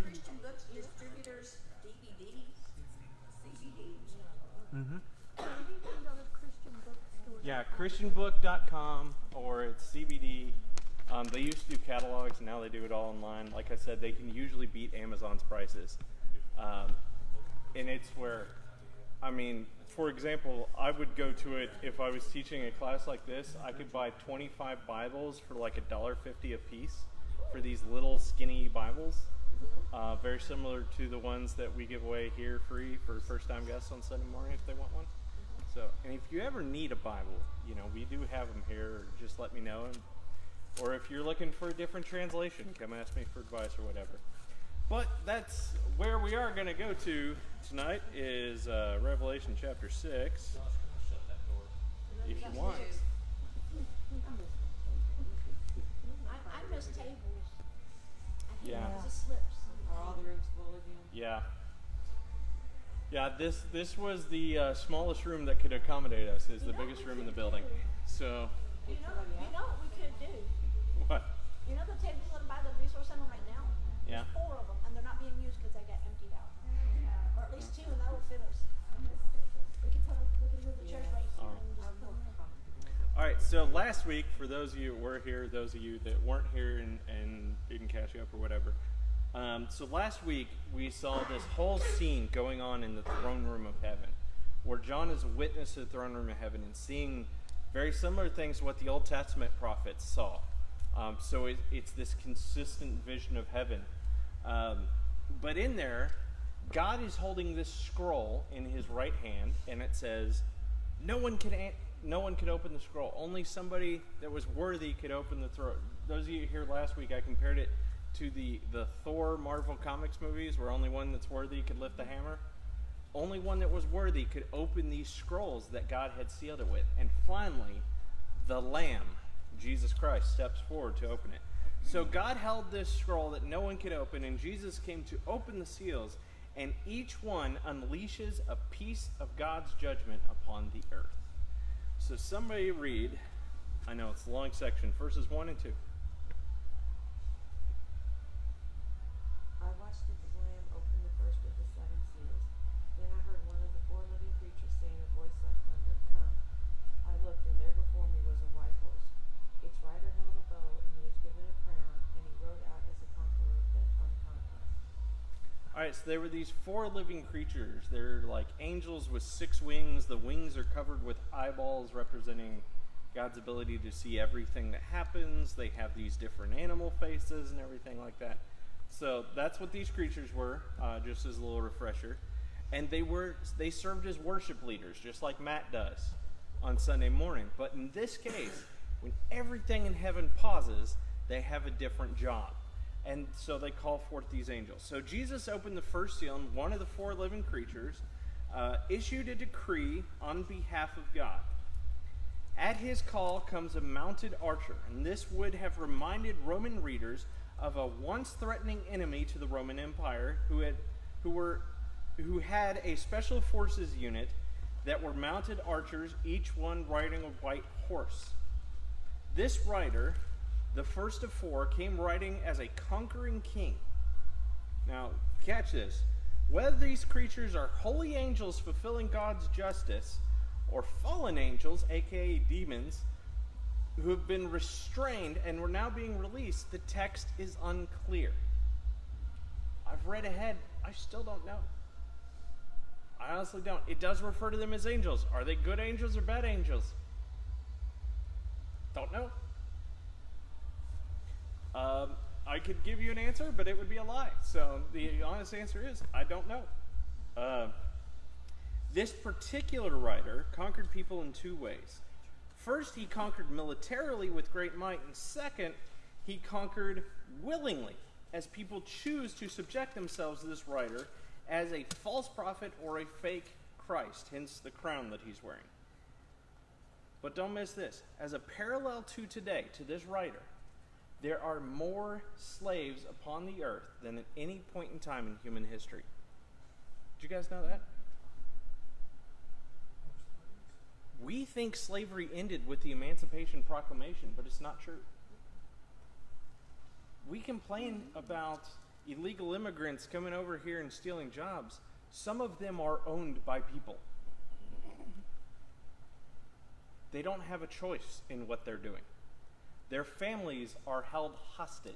Christian Book Distributors DVDs, CDs. Mm-hmm. Anything on a Christian bookstore. Yeah, christianbook.com or it's CBD. They used to do catalogs, and now they do it all online. Like I said, they can usually beat Amazon's prices. And it's where, I mean, for example, I would go to it if I was teaching a class like this. I could buy 25 Bibles for like $1.50 a piece for these little skinny Bibles. Very similar to the ones that we give away here free for first-time guests on Sunday morning if they want one. So, and if you ever need a Bible, you know, we do have them here. Just let me know. Or if you're looking for a different translation, come ask me for advice or whatever. But that's where we are going to go to tonight is Revelation chapter 6. If you want. I miss tables. I hate Yeah. the slips. Are all the rooms full again? Yeah. Yeah, this was the smallest room that could accommodate us. Is the biggest room in the building. So. You know what we could do? What? You know the tables that are by the resource center right now? Yeah. There's 4 of them, and they're not being used because they got emptied out. Or at least 2, and that will fit us. We can move the chairs right here and just put them in. All right, so last week, for those of you that were here, those of you that weren't here and didn't catch up or whatever, so last week we saw this whole scene going on in the throne room of heaven, where John is a witness to the throne room of heaven and seeing very similar things to what the Old Testament prophets saw. So it's this consistent vision of heaven. But in there, God is holding this scroll in his right hand, and it says, no one could open the scroll. Only somebody that was worthy could open the throat. Those of you here last week, I compared it to the Thor Marvel Comics movies, where only one that's worthy could lift the hammer. Only one that was worthy could open these scrolls that God had sealed it with. And finally, the Lamb, Jesus Christ, steps forward to open it. So God held this scroll that no one could open, and Jesus came to open the seals, and each one unleashes a piece of God's judgment upon the earth. So somebody read, I know it's a long section, verses 1 and 2. I watched as the Lamb open the first of the 7 seals. Then I heard one of the 4 living creatures saying a voice like thunder, "Come." I looked, and there before me was a white horse. Its rider held a bow, and he was given a crown, and he rode out as a conqueror bent on conquest. All right, so there were these 4 living creatures. They're like angels with 6 wings. The wings are covered with eyeballs representing God's ability to see everything that happens. They have these different animal faces and everything like that. So that's what these creatures were, just as a little refresher. And they served as worship leaders, just like Matt does on Sunday morning. But in this case, when everything in heaven pauses, they have a different job. And so they call forth these angels. So Jesus opened the first seal, and one of the 4 living creatures issued a decree on behalf of God. At his call comes a mounted archer, and this would have reminded Roman readers of a once threatening enemy to the Roman Empire who had a special forces unit that were mounted archers, each one riding a white horse. This rider, the first of 4, came riding as a conquering king. Now, catch this. Whether these creatures are holy angels fulfilling God's justice or fallen angels, aka demons, who have been restrained and were now being released, the text is unclear. I've read ahead. I still don't know. I honestly don't. It does refer to them as angels. Are they good angels or bad angels? Don't know. I could give you an answer, but it would be a lie. So the honest answer is, I don't know. This particular rider conquered people in 2 ways. First, he conquered militarily with great might, and second, he conquered willingly, as people choose to subject themselves to this rider as a false prophet or a fake Christ, hence the crown that he's wearing. But don't miss this. As a parallel to today, to this rider, there are more slaves upon the earth than at any point in time in human history. Did you guys know that? We think slavery ended with the Emancipation Proclamation, but it's not true. We complain about illegal immigrants coming over here and stealing jobs, some of them are owned by people. They don't have a choice in what they're doing. Their families are held hostage,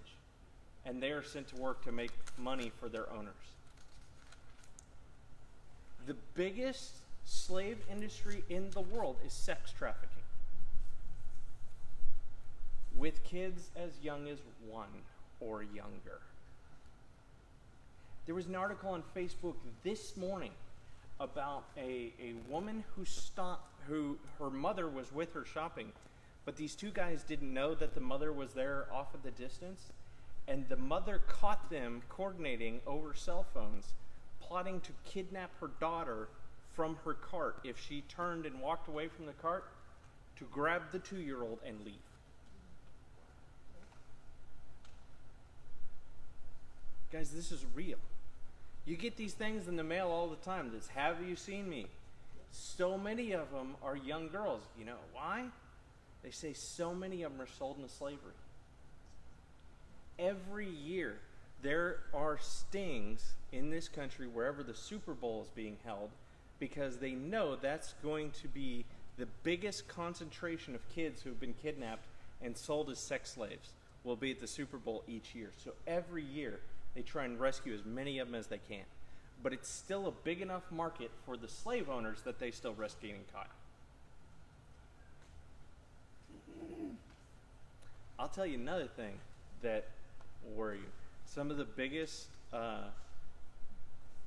and they are sent to work to make money for their owners. The biggest slave industry in the world is sex trafficking, with kids as young as 1 or younger. There was an article on Facebook this morning about a woman who her mother was with her shopping, but these two guys didn't know that the mother was there off at the distance, and the mother caught them coordinating over cell phones, plotting to kidnap her daughter from her cart if she turned and walked away from the cart, to grab the 2-year-old and leave. Guys, this is real. You get these things in the mail all the time. This "have you seen me?" So many of them are young girls. You know why? They say so many of them are sold into slavery. Every year, there are stings in this country wherever the Super Bowl is being held, because they know that's going to be the biggest concentration of kids who have been kidnapped and sold as sex slaves will be at the Super Bowl each year. So every year, they try and rescue as many of them as they can. But it's still a big enough market for the slave owners that they still risk getting caught. I'll tell you another thing that will worry you. Some of the biggest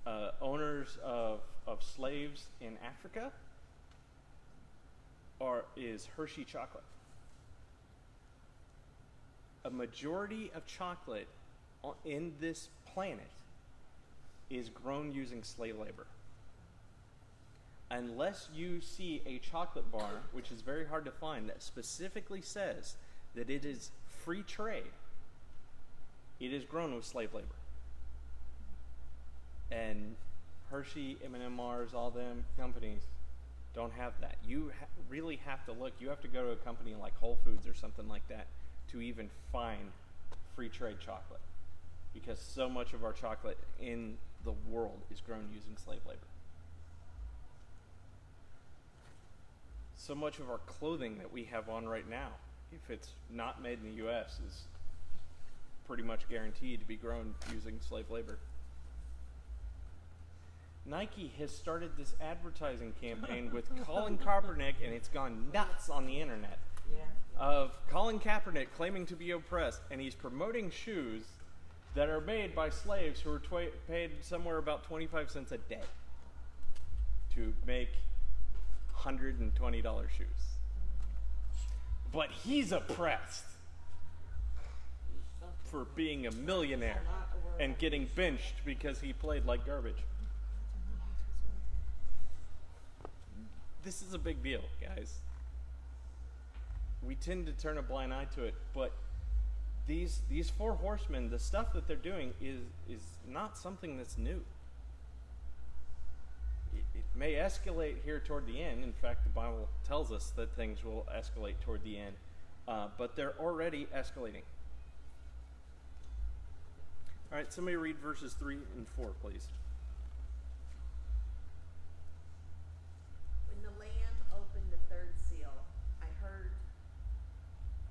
owners of slaves in Africa is Hershey chocolate. A majority of chocolate in this planet is grown using slave labor. Unless you see a chocolate bar, which is very hard to find, that specifically says that it is free trade, it is grown with slave labor. And Hershey, M&M Mars, all them companies don't have that. You really have to look. You have to go to a company like Whole Foods or something like that to even find free trade chocolate, because so much of our chocolate in the world is grown using slave labor. So much of our clothing that we have on right now, if it's not made in the U.S., is pretty much guaranteed to be grown using slave labor. Nike has started this advertising campaign with Colin Kaepernick, and it's gone nuts on the internet, of Colin Kaepernick claiming to be oppressed, and he's promoting shoes that are made by slaves who are paid somewhere about 25 cents a day to make $120 shoes. But he's oppressed for being a millionaire and getting benched because he played like garbage. This is a big deal, guys. We tend to turn a blind eye to it, but these 4 horsemen, the stuff that they're doing is not something that's new. It may escalate here toward the end. In fact, the Bible tells us that things will escalate toward the end, but they're already escalating. All right, somebody read verses 3 and 4, please. When the Lamb opened the 3rd seal, I heard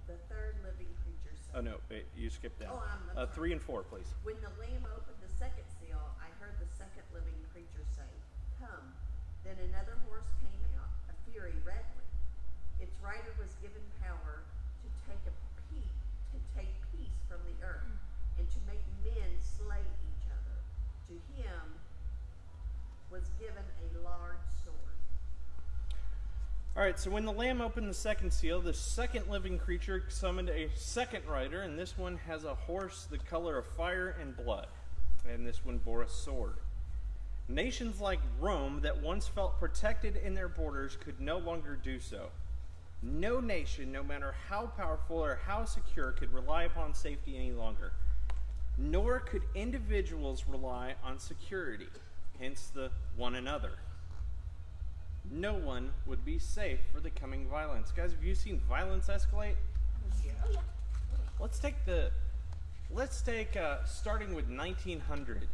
the 3rd living creature say. Oh, no, wait, you skipped down. Oh, I'm sorry. 3 and 4, please. When the Lamb opened the 2nd seal, I heard the 2nd living creature say, "Come." Then another horse came out, a fury redly. Its rider was given power to take peace from the earth, and to make men slay each other. To him was given a large sword. All right, so when the Lamb opened the 2nd seal, the 2nd living creature summoned a 2nd rider, and this one has a horse the color of fire and blood, and this one bore a sword. Nations like Rome that once felt protected in their borders could no longer do so. No nation, no matter how powerful or how secure, could rely upon safety any longer. Nor could individuals rely on security, hence the one another. No one would be safe for the coming violence. Guys, have you seen violence escalate? Oh, yeah. Let's take let's take, starting with 1900.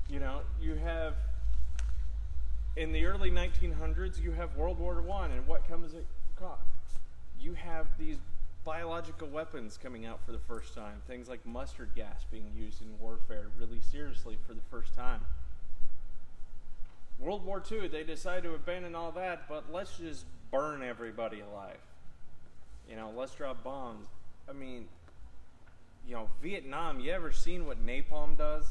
You have, in the early 1900s, you have World War I, and what comes it? You have these biological weapons coming out for the first time. Things like mustard gas being used in warfare really seriously for the first time. World War II, they decided to abandon all that, but let's just burn everybody alive. Let's drop bombs. I mean, Vietnam, you ever seen what napalm does?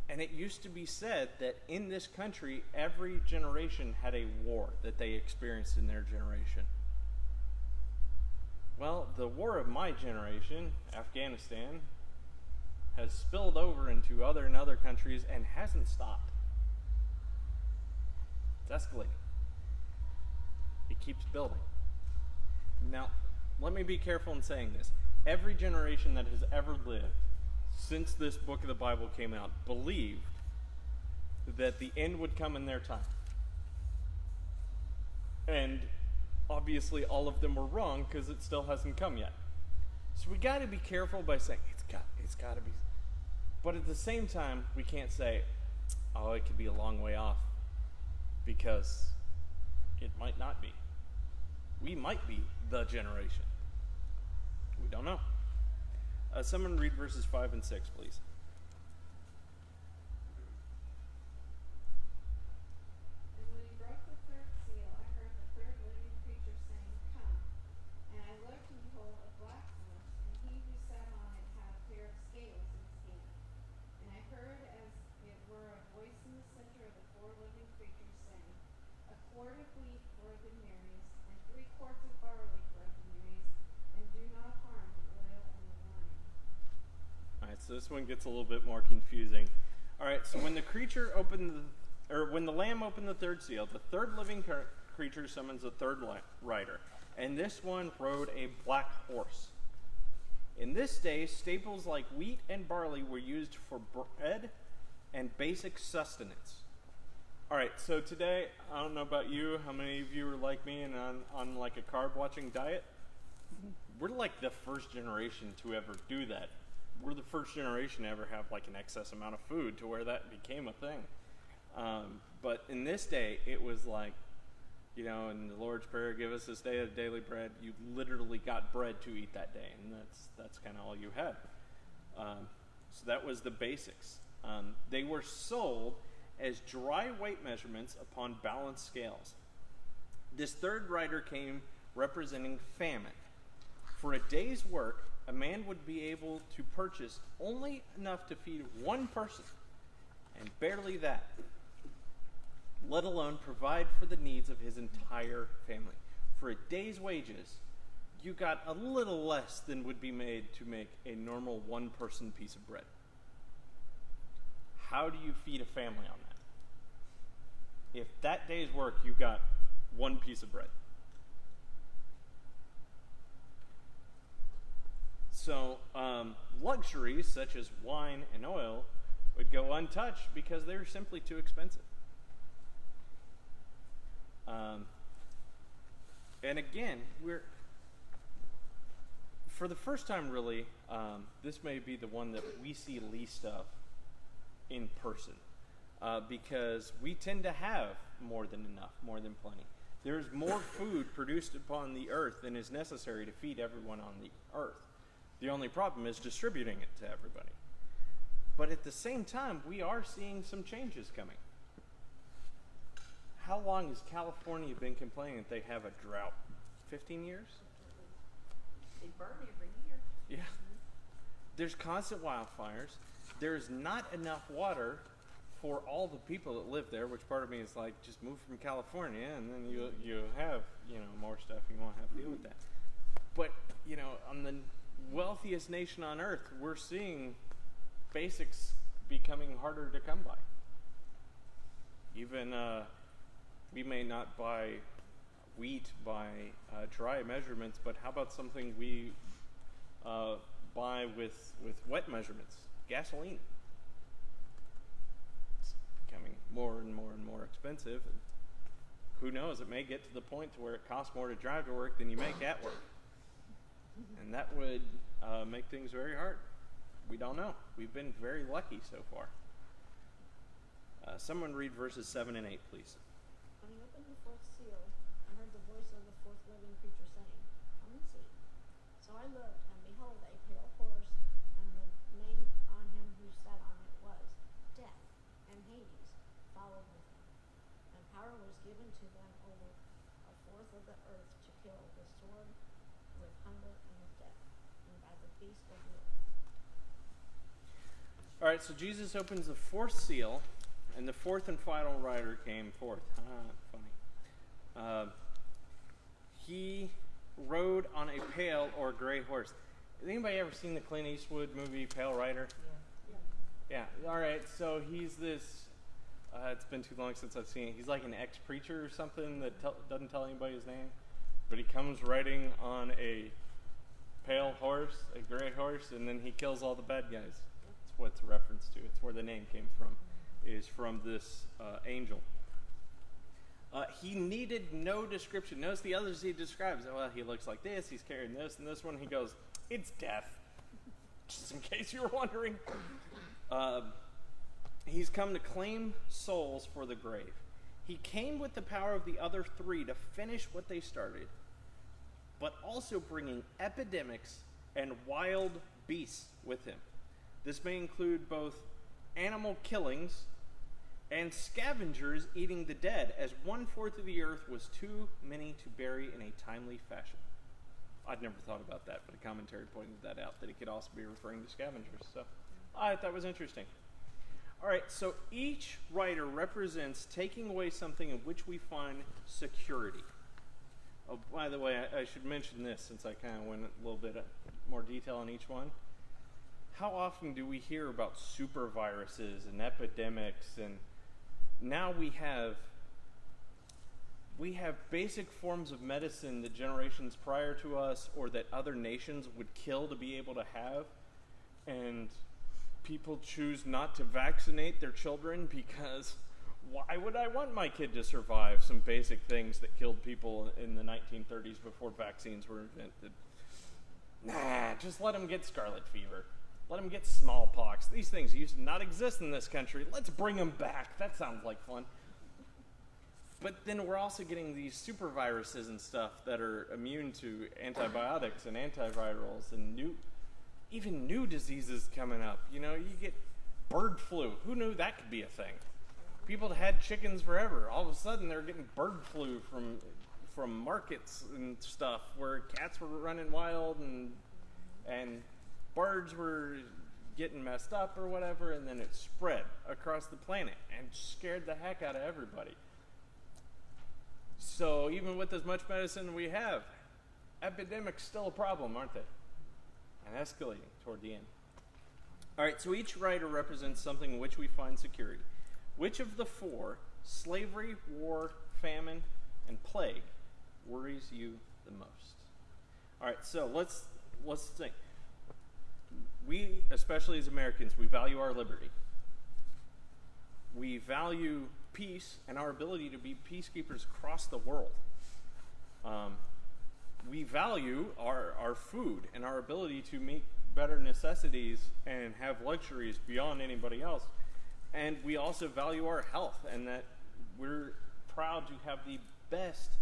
And it used to be said that in this country, every generation had a war that they experienced in their generation. Well, the war of my generation, Afghanistan, has spilled over into other countries and hasn't stopped. It's escalating. It keeps building. Now, let me be careful in saying this. Every generation that has ever lived since this book of the Bible came out believed that the end would come in their time. And obviously all of them were wrong because it still hasn't come yet. So we got to be careful by saying it's got to be. But at the same time, we can't say, oh, it could be a long way off, because it might not be. We might be the generation. We don't know. Someone read verses 5 and 6, please. And when he broke the third seal, I heard the third living creature saying, "Come." And I looked, and behold, a black horse, and he who sat on it had a pair of scales in his hand. And I heard as it were a voice in the center of the four living creatures saying, "A quart of wheat for the Marys, and 3 quarts of barley for the Marys, and do not harm the oil and the wine." All right, so this one gets a little bit more confusing. All right, so when the lamb opened the third seal, the third living creature summons the third rider, and this one rode a black horse. In this day, staples like wheat and barley were used for bread and basic sustenance. All right, so today, I don't know about you, how many of you are like me and on like a carb-watching diet? We're like the first generation to ever do that. We're the first generation to ever have like an excess amount of food to where that became a thing. But in this day, it was like, in the Lord's Prayer, give us this day of daily bread. You literally got bread to eat that day, and that's kind of all you had. So that was the basics. They were sold as dry weight measurements upon balanced scales. This third rider came representing famine. For a day's work, a man would be able to purchase only enough to feed one person, and barely that, let alone provide for the needs of his entire family. For a day's wages, you got a little less than would be made to make a normal one-person piece of bread. How do you feed a family on that? If that day's work, you got one piece of bread. So luxuries such as wine and oil would go untouched because they were simply too expensive. And again, for the first time really, this may be the one that we see least of in person, because we tend to have more than enough, more than plenty. There's more food produced upon the earth than is necessary to feed everyone on the earth. The only problem is distributing it to everybody. But at the same time, we are seeing some changes coming. How long has California been complaining that they have a drought? 15 years? They burn every year. Yeah. There's constant wildfires. There's not enough water for all the people that live there, which part of me is like, just move from California and then you have, more stuff. You won't have to deal with that. But, on the wealthiest nation on earth, we're seeing basics becoming harder to come by. Even we may not buy wheat by dry measurements, but how about something we buy with wet measurements? Gasoline. It's becoming more and more and more expensive. And who knows, it may get to the point to where it costs more to drive to work than you make at work. And that would make things very hard. We don't know. We've been very lucky so far. Someone read verses 7 and 8, please. When he opened the fourth seal, I heard the voice of the fourth living creature saying, "Come and see." So I looked, and behold, a pale horse, and the name on him who sat on it was Death, and Hades followed with him. And power was given to them over a fourth of the earth to kill with sword, with hunger, and with death, and by the beast of the earth. All right, so Jesus opens the fourth seal, and the fourth and final rider came forth. Funny. He rode on a pale or gray horse. Has anybody ever seen the Clint Eastwood movie Pale Rider? Yeah. All right, so he's this. It's been too long since I've seen it. He's like an ex-preacher or something that doesn't tell anybody his name, but he comes riding on a pale horse, a gray horse, and then he kills all the bad guys. That's what it's a reference to. It's where the name came from. Is from this angel. He needed no description. Notice the others he describes. Well, he looks like this. He's carrying this, and this one he goes, "It's death." Just in case you were wondering. He's come to claim souls for the grave. He came with the power of the other three to finish what they started, but also bringing epidemics and wild beasts with him. This may include both animal killings and scavengers eating the dead, as 1/4 of the earth was too many to bury in a timely fashion. I'd never thought about that, but a commentary pointed that out, that it could also be referring to scavengers. So I thought that was interesting. All right, so each writer represents taking away something in which we find security. Oh, by the way, I should mention this, since I kind of went a little bit more detail on each one. How often do we hear about super viruses and epidemics, and now we have basic forms of medicine that generations prior to us or that other nations would kill to be able to have, and people choose not to vaccinate their children because why would I want my kid to survive some basic things that killed people in the 1930s before vaccines were invented? Nah, just let them get scarlet fever. Let them get smallpox. These things used to not exist in this country. Let's bring them back. That sounds like fun. But then we're also getting these super viruses and stuff that are immune to antibiotics and antivirals and even new diseases coming up. You know, you get bird flu. Who knew that could be a thing? People that had chickens forever, all of a sudden they're getting bird flu from markets and stuff where cats were running wild and birds were getting messed up or whatever, and then it spread across the planet and scared the heck out of everybody. So even with as much medicine we have, epidemics still a problem, aren't they? And escalating toward the end. All right, so each writer represents something in which we find security. Which of the four, slavery, war, famine, and plague, worries you the most? All right, so let's think. We, especially as Americans, we value our liberty. We value peace and our ability to be peacekeepers across the world. We value our food and our ability to meet better necessities and have luxuries beyond anybody else. And we also value our health, and that we're proud to have the best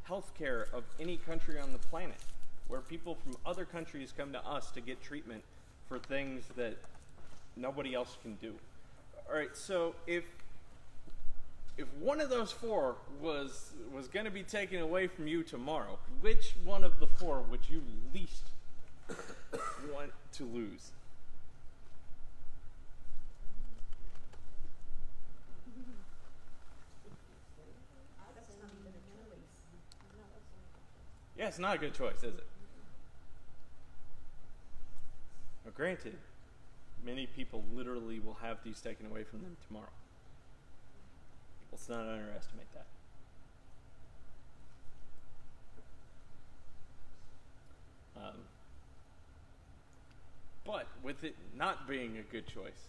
health care of any country on the planet, where people from other countries come to us to get treatment for things that nobody else can do. All right, so if one of those four was going to be taken away from you tomorrow, which one of the four would you least want to lose? That's not even a choice. Yeah, it's not a good choice, is it? Now, granted, many people literally will have these taken away from them tomorrow. Let's not underestimate that. But with it not being a good choice,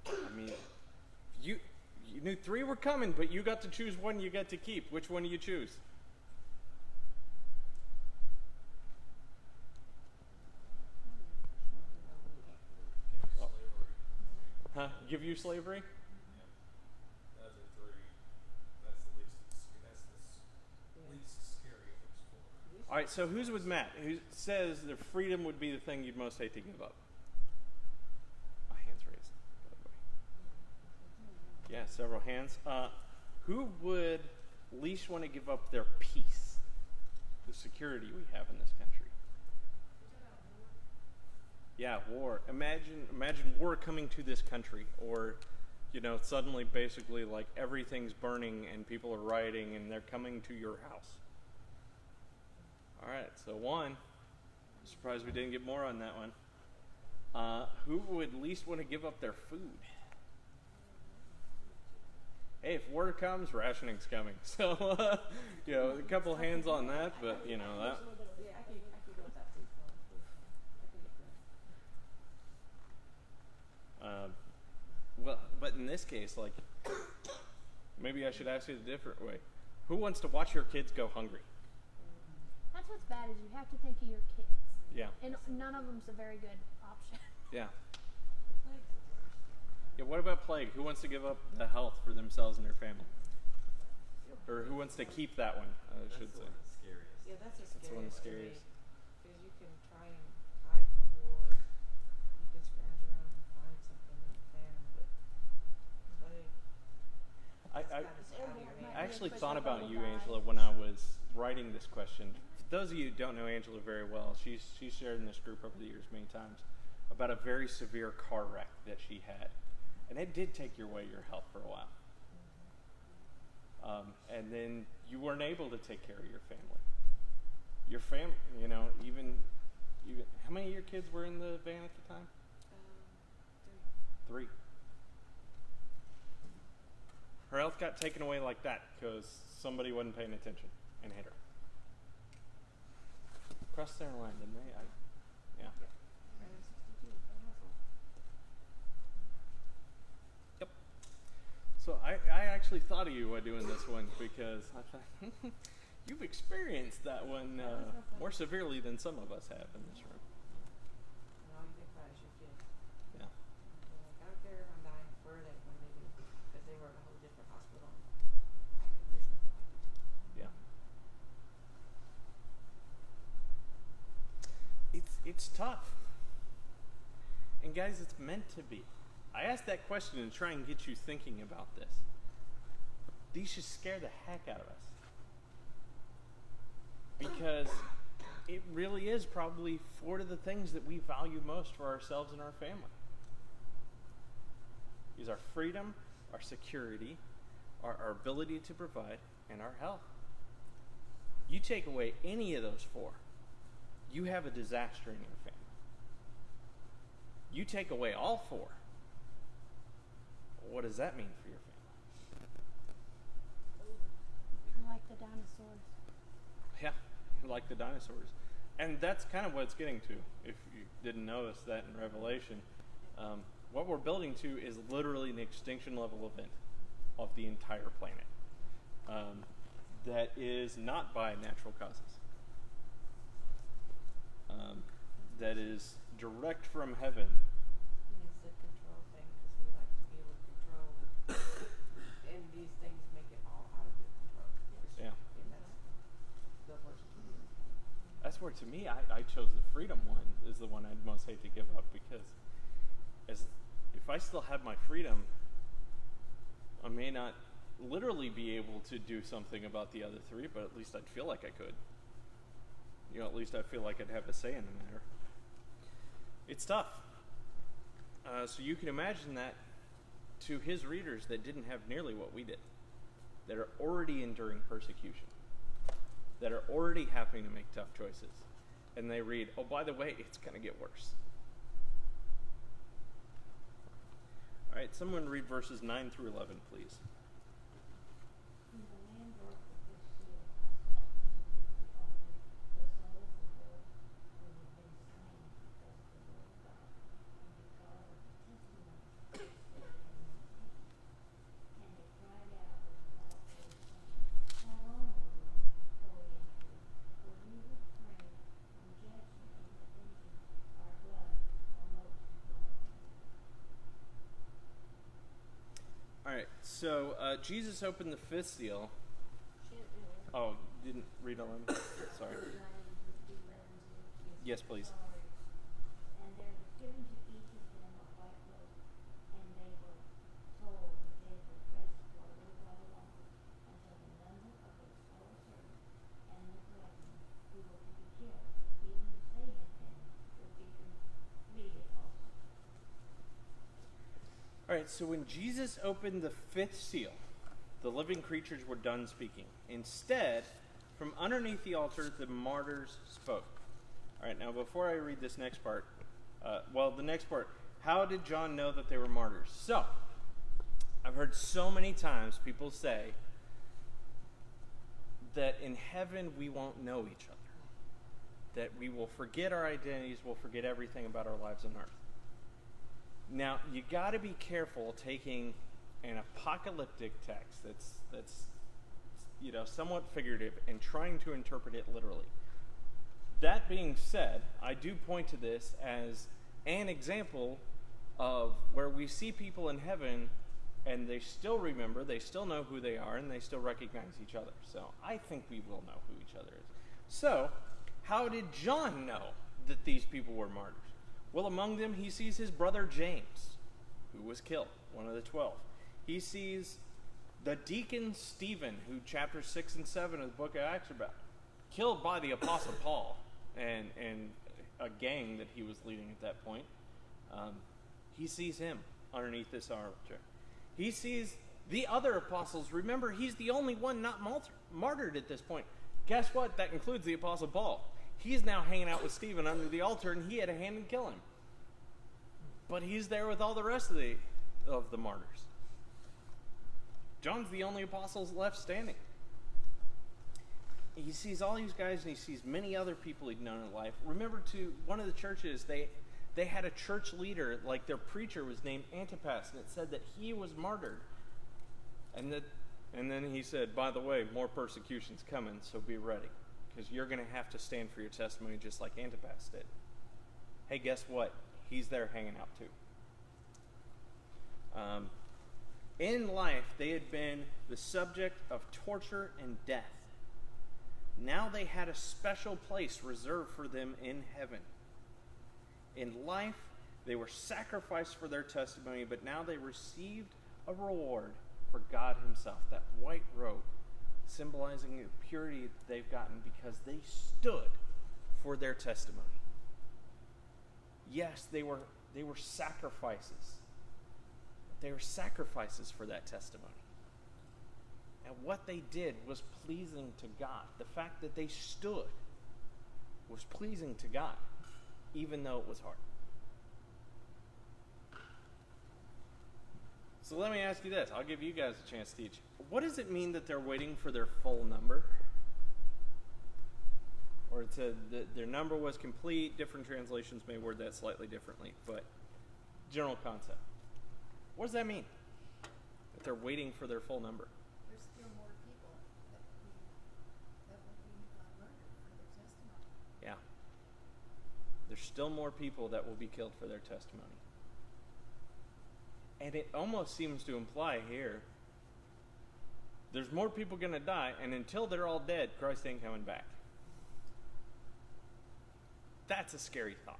I mean, you knew three were coming, but you got to choose one you got to keep. Which one do you choose? give you slavery? Yeah. Those are three. That's the least scary of those four. All right, so who's with Matt? Who says that freedom would be the thing you'd most hate to give up? Hands raised, by the way. Yeah, several hands. Who would least want to give up their peace, the security we have in this country? Yeah, war. Imagine war coming to this country, or suddenly basically like everything's burning and people are rioting and they're coming to your house. All right, so one. I'm surprised we didn't get more on that one. Who would least want to give up their food? Hey, if war comes, rationing's coming. So, a couple hands on that, but that. Yeah, I could go with that please. I could get that. Well, but in this case, like, maybe I should ask it a different way. Who wants to watch your kids go hungry? That's what's bad is you have to think of your kids. Yeah. And none of them's a very good option. Yeah. Plague's the worst. Yeah, what about plague? Who wants to give up the health for themselves and their family? Or who wants to keep that one, I should say. That's the scariest. Yeah, that's the That's one of the scariest. scariest. Because you can try and hide from war. You can scrounge around and find something in the family, but plague. I Might actually be a thought about quick you, die. Angela, when I was writing this question. For those of you who don't know Angela very well, she's shared in this group over the years many times about a very severe car wreck that she had. And it did take away your health for a while. And then you weren't able to take care of your family. Your family, even how many of your kids were in the van at the time? 3. Her health got taken away like that because somebody wasn't paying attention and hit her. Crossed their line, didn't they? Yeah. Yep. So I actually thought of you while doing this one because I thought you've experienced that one more severely than some of us have in this room. And all you think about is your kids. Yeah. They're like, I don't care if I'm dying, where are they when they do? Because they were at a whole different hospital. There's nothing like it. Yeah. It's tough. And guys, it's meant to be. I asked that question to try and get you thinking about this. These should scare the heck out of us. Because it really is probably 4 of the things that we value most for ourselves and our family. Is our freedom, our security, our ability to provide, and our health. You take away any of those 4, you have a disaster in your family. You take away all 4, what does that mean for your family? Like the dinosaurs. Yeah, like the dinosaurs. And that's kind of what it's getting to, if you didn't notice that in Revelation. What we're building to is literally an extinction level event of the entire planet. That is not by natural causes. That is direct from heaven. It's the control thing because we like to be able to control, and these things make it all out of your control. Yeah. And that's the worst. That's where, to me, I chose the freedom one is the one I'd most hate to give up because if I still have my freedom, I may not literally be able to do something about the other 3, but at least I'd feel like I could. At least I feel like I'd have a say in the matter. It's tough. So you can imagine that to his readers that didn't have nearly what we did, that are already enduring persecution, that are already having to make tough choices, and they read, oh, by the way, it's going to get worse. All right, someone read verses 9 through 11, please. When the Lamb broke the fifth seal, I saw underneath the altar the souls of those who had been slain because of the word of God and because of the testimony that they had maintained. And they cried out with a loud voice, saying, How long, O Lord, holy and true, will you refrain from judging and avenging our blood on those who dwell on the earth? right, so Jesus opened the fifth seal. She didn't really. Oh, didn't read all of them? Sorry. Yes, please. And there was given to each of them a white robe, and they were told that they would rest for a little while longer until the number of those fellow servants and the brethren who were to be killed, even as they had been, would be completed also. All right, so when Jesus opened the fifth seal, the living creatures were done speaking. Instead, from underneath the altar, the martyrs spoke. All right, now before I read this next part, the next part, how did John know that they were martyrs? So, I've heard so many times people say that in heaven we won't know each other, that we will forget our identities, we'll forget everything about our lives on earth. Now, you got to be careful taking an apocalyptic text that's somewhat figurative and trying to interpret it literally. That being said, I do point to this as an example of where we see people in heaven and they still remember, they still know who they are, and they still recognize each other. So I think we will know who each other is. So, how did John know that these people were martyrs? Well, among them, he sees his brother James, who was killed, one of the 12. He sees the deacon Stephen, who chapters 6 and 7 of the book of Acts are about, killed by the Apostle Paul and a gang that he was leading at that point. He sees him underneath this altar. He sees the other apostles. Remember, he's the only one not martyred at this point. Guess what? That includes the Apostle Paul. He's now hanging out with Stephen under the altar, and he had a hand in killing him. But he's there with all the rest of the martyrs. John's the only apostle left standing. He sees all these guys, and he sees many other people he'd known in life. Remember, too, one of the churches, they had a church leader, like their preacher was named Antipas, and it said that he was martyred. And then he said, by the way, more persecution's coming, so be ready, because you're going to have to stand for your testimony just like Antipas did. Hey, guess what? He's there hanging out too. In life, they had been the subject of torture and death. Now they had a special place reserved for them in heaven. In life, they were sacrificed for their testimony, but now they received a reward for God himself, that white robe, symbolizing the purity that they've gotten because they stood for their testimony. Yes, they were sacrifices. They were sacrifices for that testimony. And what they did was pleasing to God. The fact that they stood was pleasing to God, even though it was hard. So let me ask you this. I'll give you guys a chance to teach. What does it mean that they're waiting for their full number? Or it said that their number was complete. Different translations may word that slightly differently, but general concept. What does that mean? That they're waiting for their full number. There's still more people that will be murdered for their testimony. Yeah. There's still more people that will be killed for their testimony. And it almost seems to imply here, there's more people going to die, and until they're all dead, Christ ain't coming back. That's a scary thought.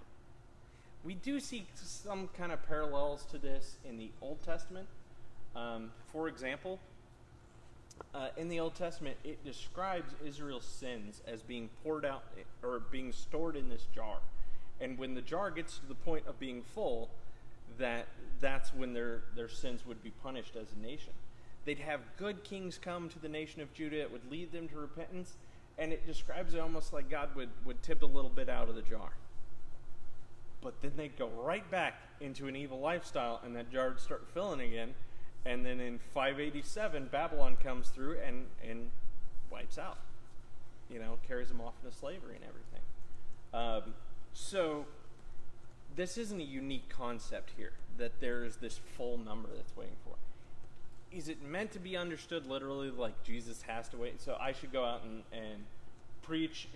We do see some kind of parallels to this in the Old Testament. For example, in the Old Testament, it describes Israel's sins as being poured out or being stored in this jar. And when the jar gets to the point of being full, that's when their sins would be punished as a nation. They'd have good kings come to the nation of Judah. It would lead them to repentance. And it describes it almost like God would tip a little bit out of the jar. But then they'd go right back into an evil lifestyle, and that jar would start filling again. And then in 587, Babylon comes through and wipes out. Carries them off into slavery and everything. So this isn't a unique concept here, that there is this full number that's waiting for. Is it meant to be understood literally like Jesus has to wait? So I should go out and preach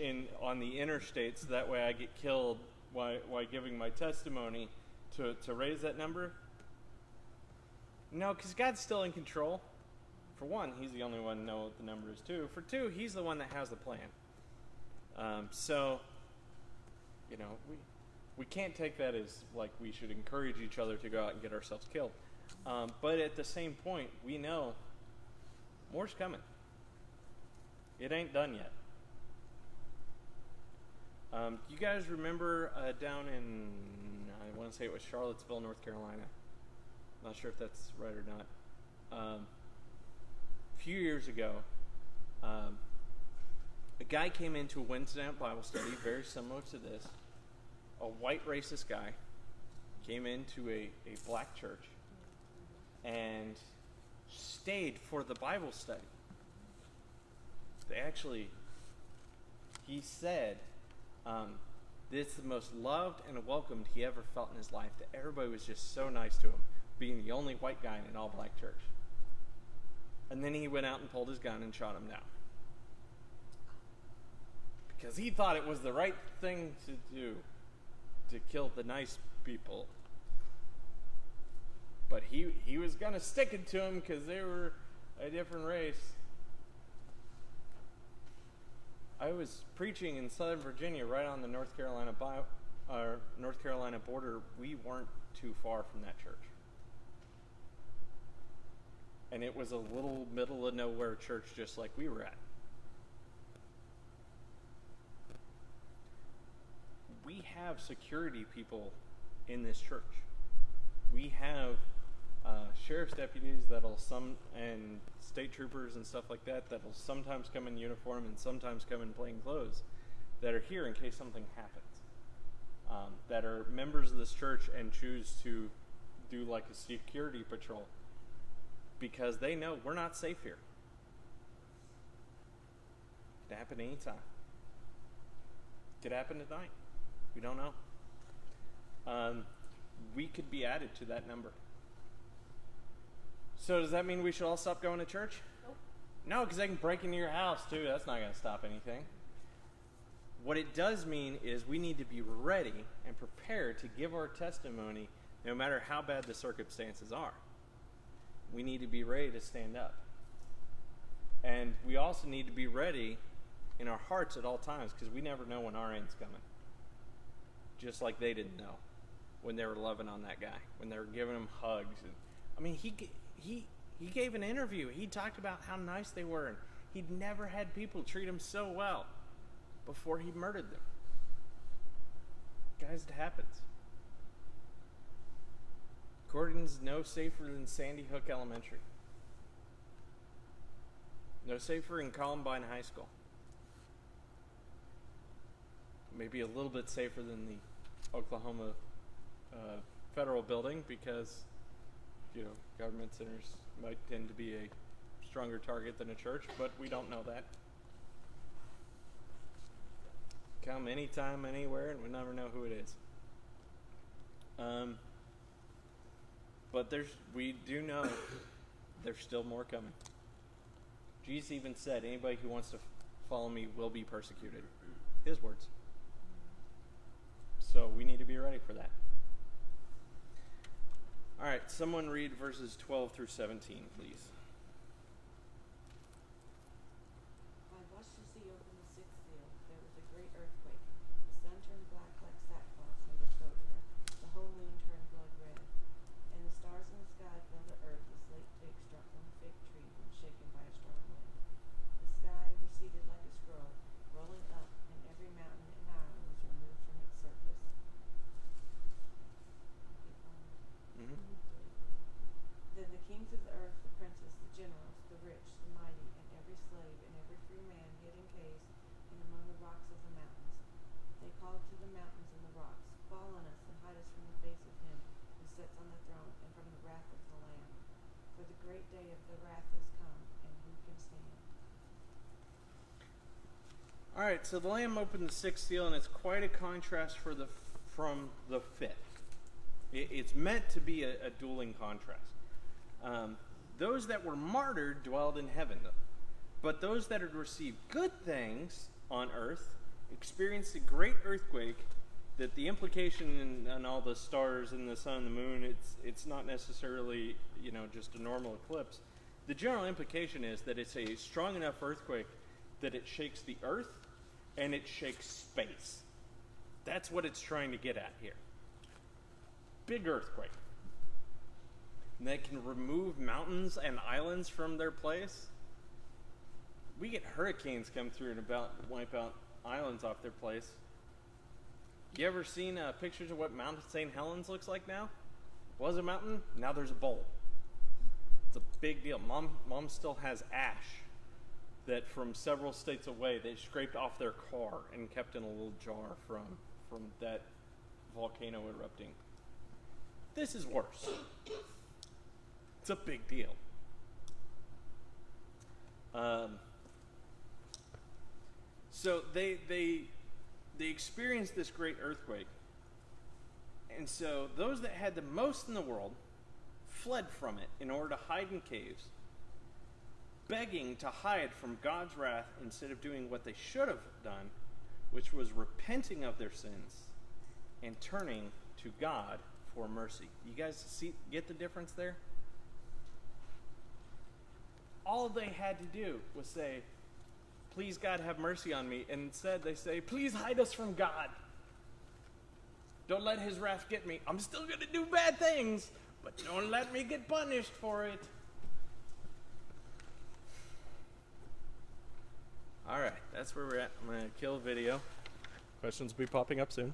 on the interstates, that way I get killed while giving my testimony to raise that number? No, because God's still in control. For one, he's the only one to know what the number is, too. For two, he's the one that has the plan. So, we can't take that as like we should encourage each other to go out and get ourselves killed. But at the same point, we know more's coming. It ain't done yet. You guys remember down in, I want to say it was Charlottesville, North Carolina. Not sure if that's right or not. A few years ago, a guy came into a Wednesday night Bible study, very similar to this. A white racist guy came into a black church and stayed for the Bible study. He said, this is the most loved and welcomed he ever felt in his life, that everybody was just so nice to him, being the only white guy in an all-black church. And then he went out and pulled his gun and shot him down. Because he thought it was the right thing to do, to kill the nice people. But he was going to stick it to him because they were a different race. I was preaching in Southern Virginia, right on the North Carolina border. We weren't too far from that church. And it was a little middle of nowhere church just like we were at. We have security people in this church. We have sheriff's deputies and state troopers and stuff like that'll sometimes come in uniform and sometimes come in plain clothes that are here in case something happens. That are members of this church and choose to do like a security patrol because they know we're not safe here. Could happen anytime. Could happen tonight. We don't know. We could be added to that number. So does that mean we should all stop going to church? Nope. No, because they can break into your house too. That's not going to stop anything. What it does mean is we need to be ready and prepared to give our testimony no matter how bad the circumstances are. We need to be ready to stand up. And we also need to be ready in our hearts at all times because we never know when our end's coming. Just like they didn't know when they were loving on that guy, when they were giving him hugs. He gave an interview. He talked about how nice they were, and he'd never had people treat him so well before he murdered them. Guys, it happens. Gordon's no safer than Sandy Hook Elementary. No safer in Columbine High School. Maybe a little bit safer than the Oklahoma federal building because, government centers might tend to be a stronger target than a church, but we don't know that. Come anytime, anywhere, and we never know who it is. But we do know there's still more coming. Jesus even said, anybody who wants to follow me will be persecuted. His words. So we need to be ready for that. All right, someone read verses 12 through 17, please. I watched the sea open the sixth seal. There was a great earthquake. The sun turned black like sackcloth made of goat hair. The whole moon turned blood red. And the stars in the sky fell to earth as late twigs struck from a fig tree when shaken by a strong wind. The sky receded like a scroll, rolling up, and every mountain and island was removed from its surface. Mm-hmm. Then the kings of the earth, the princes, the generals, the rich, the mighty, and every slave and every free man hid in caves and among the rocks of the mountains. They called to the mountains and the rocks, fall on us and hide us from the face of him who sits on the throne and from the wrath of the Lamb. For the great day of the wrath has come, and who can stand? All right, so the Lamb opened the sixth seal, and it's quite a contrast from the fifth. It's meant to be a dueling contrast. Those that were martyred dwelled in heaven, but those that had received good things on earth experienced a great earthquake that the implication in all the stars and the sun and the moon, it's not necessarily, just a normal eclipse. The general implication is that it's a strong enough earthquake that it shakes the earth and it shakes space. That's what it's trying to get at here. Big earthquake. And that can remove mountains and islands from their place. We get hurricanes come through and about wipe out islands off their place. You ever seen pictures of what Mount St. Helens looks like now? Was a mountain, now there's a bowl. It's a big deal. Mom still has ash that from several states away they scraped off their car and kept in a little jar from that volcano erupting. This is worse. It's a big deal. So they experienced this great earthquake. And so those that had the most in the world fled from it in order to hide in caves, begging to hide from God's wrath instead of doing what they should have done, which was repenting of their sins and turning to God for mercy. You guys get the difference there? All they had to do was say, please God have mercy on me. And instead they say, please hide us from God. Don't let his wrath get me. I'm still going to do bad things, but don't let me get punished for it. All right, that's where we're at. I'm going to kill the video. Questions will be popping up soon.